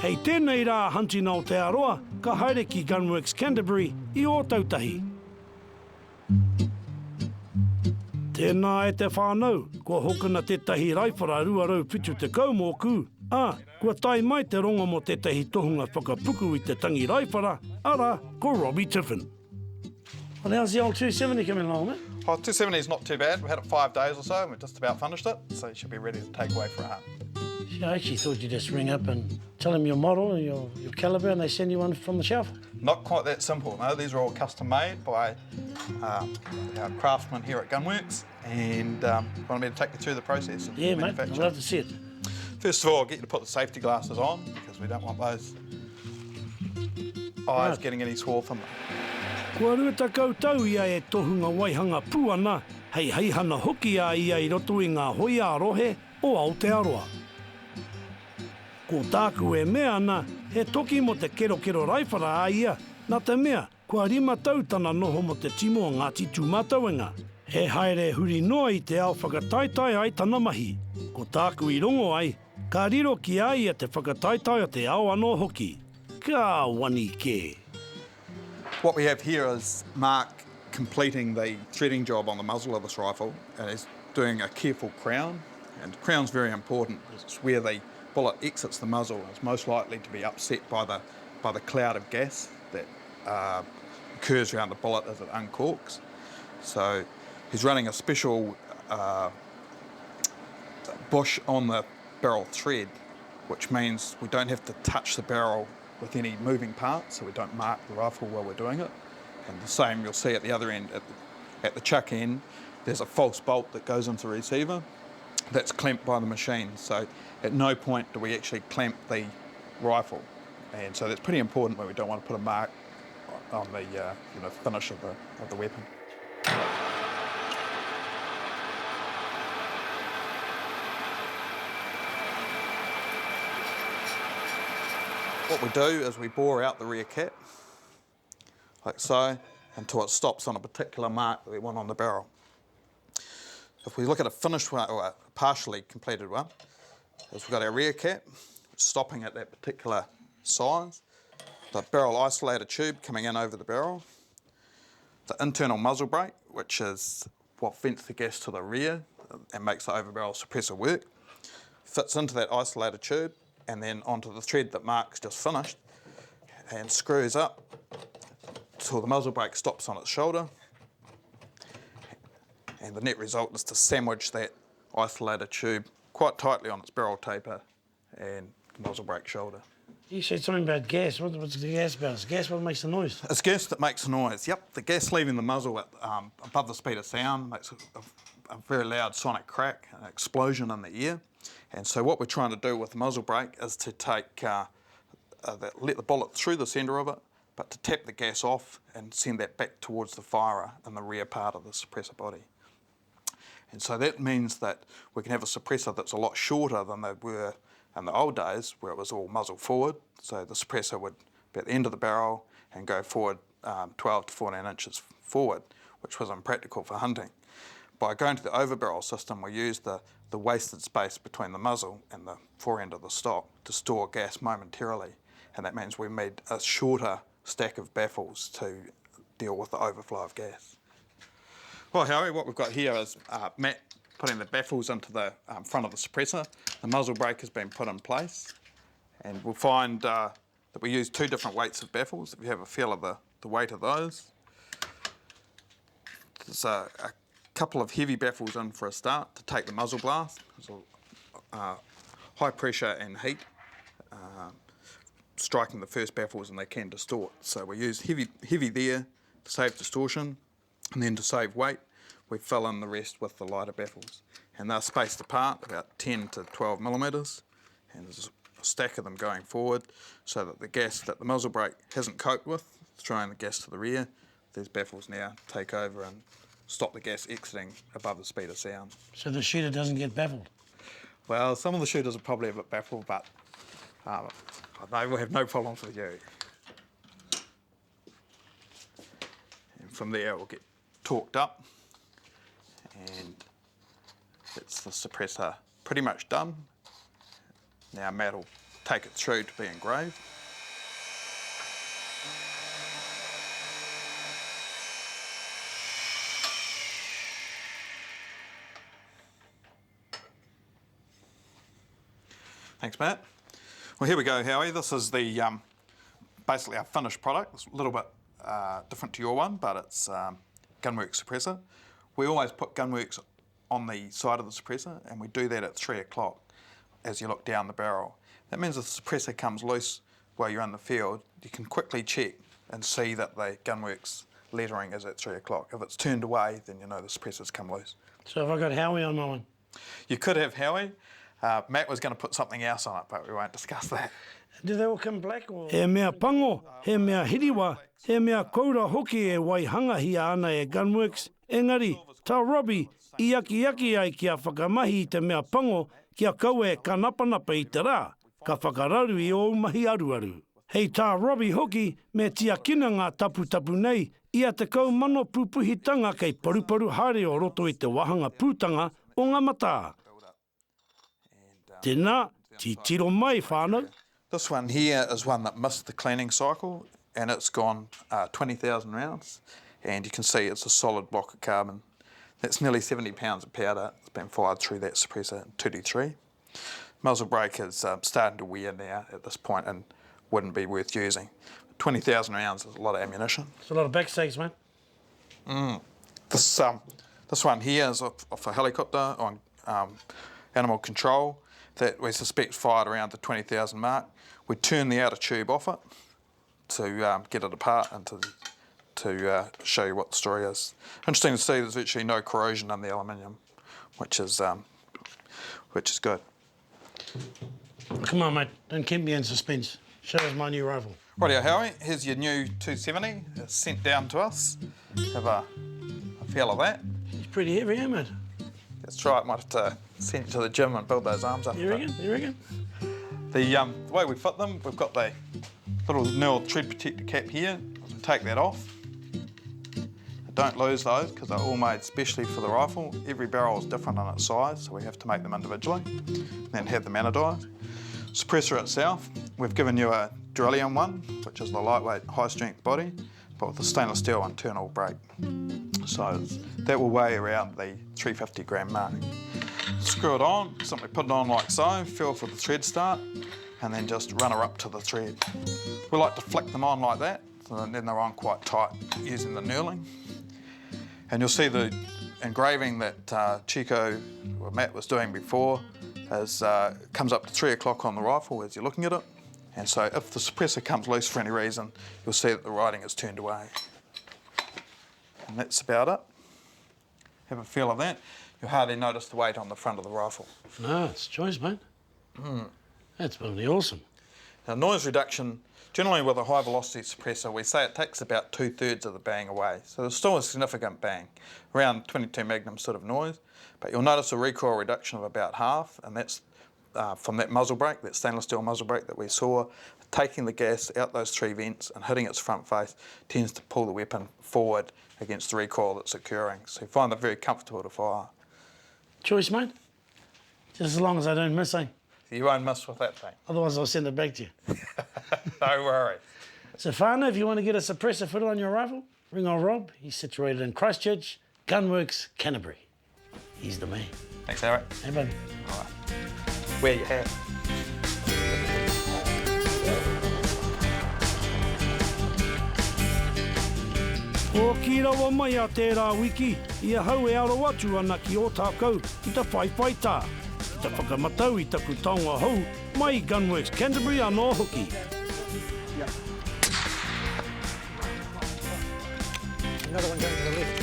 Hei tēnei rā hanti nā Aotearoa, ka haere ki Gunworks Canterbury I o tautahi. Tēnā e te whānau, kua hokuna tētahi raifara ruarau pitu te kaumōku. Kua tai mai te rongo mo tētahi tohunga whakapuku I te tangi raifara, ara, ko Robbie Tiffin. Well, how's the old 270 coming along, mate? Oh, 270 is not too bad. We've had it 5 days or so and we've just about finished it, so you should be ready to take away for a hunt. I actually thought you'd just ring up and tell them your model and your calibre and they send you one from the shelf. Not quite that simple, no. These are all custom made by our craftsmen here at Gunworks, and wanted me to take you through the process of Yeah, mate, I'd manufacture. love to see it. First of all, I'll get you to put the safety glasses on because we don't want those eyes getting any swarf in them. Kua ruata koutou ia e tohunga waihanga puana, hei heihana hoki a ia I roto I ngā hoia rohe o Aotearoa. Ko tāku e mea ana, he toki mo te kero raifara a ia, nā te mea, kua rima tautana noho mo te timo o Ngāti Tūmatauenga. He haere huri noa I te ao whakataitai ai tana mahi. Ko tāku I rongo ai, ka riro ki a ia te whakataitai o te ao anō hoki. Ka wani ke. What we have here is Mark completing the threading job on the muzzle of this rifle, and he's doing a careful crown, and the crown's very important. It's where the bullet exits the muzzle. It's most likely to be upset by the cloud of gas that occurs around the bullet as it uncorks. So he's running a special bush on the barrel thread, which means we don't have to touch the barrel with any moving parts, so we don't mark the rifle while we're doing it. And the same you'll see at the other end, at the chuck end, there's a false bolt that goes into the receiver that's clamped by the machine. So at no point do we actually clamp the rifle. And so that's pretty important when we don't want to put a mark on the finish of the weapon. What we do is we bore out the rear cap, like so, until it stops on a particular mark that we want on the barrel. If we look at a finished one, or a partially completed one, is we've got our rear cap, stopping at that particular size, the barrel isolator tube coming in over the barrel, the internal muzzle brake, which is what vents the gas to the rear and makes the overbarrel suppressor work, fits into that isolator tube, and then onto the thread that Mark's just finished, and screws up till the muzzle brake stops on its shoulder. And the net result is to sandwich that isolator tube quite tightly on its barrel taper and the muzzle brake shoulder. You said something about gas. What's the gas about? It's gas what makes the noise? It's gas that makes the noise, yep. The gas leaving the muzzle at, above the speed of sound makes a very loud sonic crack, an explosion in the ear. And so what we're trying to do with the muzzle brake is to take, let the bullet through the centre of it, but to tap the gas off and send that back towards the firer in the rear part of the suppressor body. And so that means that we can have a suppressor that's a lot shorter than they were in the old days, where it was all muzzle forward. So the suppressor would be at the end of the barrel and go forward 12 to 14 inches forward, which was impractical for hunting. By going to the overbarrel system, we use the wasted space between the muzzle and the forend of the stock to store gas momentarily, and that means we made a shorter stack of baffles to deal with the overflow of gas. Well, Harry, what we've got here is Matt putting the baffles into the front of the suppressor. The muzzle brake has been put in place, and we'll find that we use 2 different weights of baffles. If you have a feel of the weight of those, there's a couple of heavy baffles in for a start to take the muzzle blast. There's high pressure and heat striking the first baffles, and they can distort. So we use heavy there to save distortion, and then to save weight, we fill in the rest with the lighter baffles. And they're spaced apart about 10 to 12 millimetres, and there's a stack of them going forward so that the gas that the muzzle brake hasn't coped with, throwing the gas to the rear, these baffles now take over and stop the gas exiting above the speed of sound. So the shooter doesn't get baffled? Well, some of the shooters are probably a bit baffled, but they will have no problems with you. And from there it will get torqued up, and it's the suppressor pretty much done. Now Matt will take it through to be engraved. Thanks, Matt. Well, here we go, Howie. This is the basically our finished product. It's a little bit different to your one, but it's Gunworks suppressor. We always put Gunworks on the side of the suppressor, and we do that at 3 o'clock as you look down the barrel. That means if the suppressor comes loose while you're in the field, you can quickly check and see that the Gunworks lettering is at 3 o'clock. If it's turned away, then you know the suppressor's come loose. So have I got Howie on my one? You could have Howie. Matt was going to put something else on it, but we won't discuss that. Do they all come black or? He mea pango, he mea hiriwa, he mea koura hoki e waihanga hia ana e Gunworks. Engari, tā Robbie, I aki ai kia whakamahi I te mea pango, kia kau e kanapanapa I te rā, ka whakararu I o mahi aruaru. Hei tā Robbie hoki, me tia kina ngā tapu nei, ia te kau mano pupuhitanga kei paruparu haere o roto I te wahanga pūtanga o ngā mata. Tēnā, ti tiro mai whānau. This one here is one that missed the cleaning cycle, and it's gone 20,000 rounds, and you can see it's a solid block of carbon. That's nearly 70 pounds of powder. It's been fired through that suppressor in 2D3. Muzzle brake is starting to wear now at this point and wouldn't be worth using. 20,000 rounds is a lot of ammunition. It's a lot of backstakes, mate. This one here is off a helicopter on animal control that we suspect fired around the 20,000 mark. We turn the outer tube off it to get it apart and to show you what the story is. Interesting to see there's virtually no corrosion in the aluminium, which is good. Come on, mate. Don't keep me in suspense. Show us my new rifle. Rightio, Howie. Here's your new 270. It's sent down to us. Have a feel of that. It's pretty heavy, eh, mate? That's right. Might have to send it to the gym and build those arms up. You reckon? You reckon? The way we fit them, we've got the little knurled tread protector cap here. Take that off. Don't lose those because they're all made specially for the rifle. Every barrel is different in its size, so we have to make them individually, then have them anodised. Suppressor itself, we've given you a Duralium one, which is the lightweight, high-strength body, but with a stainless steel internal brake. So that will weigh around the 350 gram mark. Screw it on, simply put it on like so, feel for the thread start, and then just run her up to the thread. We like to flick them on like that, so then they're on quite tight using the knurling. And you'll see the engraving that Chico, or Matt was doing before, comes up to 3 o'clock on the rifle as you're looking at it. And so if the suppressor comes loose for any reason, you'll see that the writing is turned away. And that's about it. Have a feel of that. You'll hardly notice the weight on the front of the rifle. No, it's choice, mate. That's bloody awesome. Now, noise reduction, generally with a high velocity suppressor, we say it takes about 2/3 of the bang away. So there's still a significant bang, around 22 magnum sort of noise, but you'll notice a recoil reduction of about half, and that's from that muzzle brake, that stainless steel muzzle brake that we saw. Taking the gas out those 3 vents and hitting its front face tends to pull the weapon forward against the recoil that's occurring. So you find it very comfortable to fire. Choice, mate. Just as long as I don't miss, eh? You won't miss with that thing. Otherwise, I'll send it back to you. No worry. So, whānau, if you want to get a suppressor fitted on your rifle, ring on Rob. He's situated in Christchurch, Gunworks, Canterbury. He's the man. Thanks, Harry. Hey, buddy. All right. Wear your hat. O ki rawa mai a tērā wiki, ia hau e aro atu ana ki o tākau I ta whaiwhai tā. I ta whakamatau I taku taonga hou, mai Gunworks Canterbury anō hoki. Another one going to the left.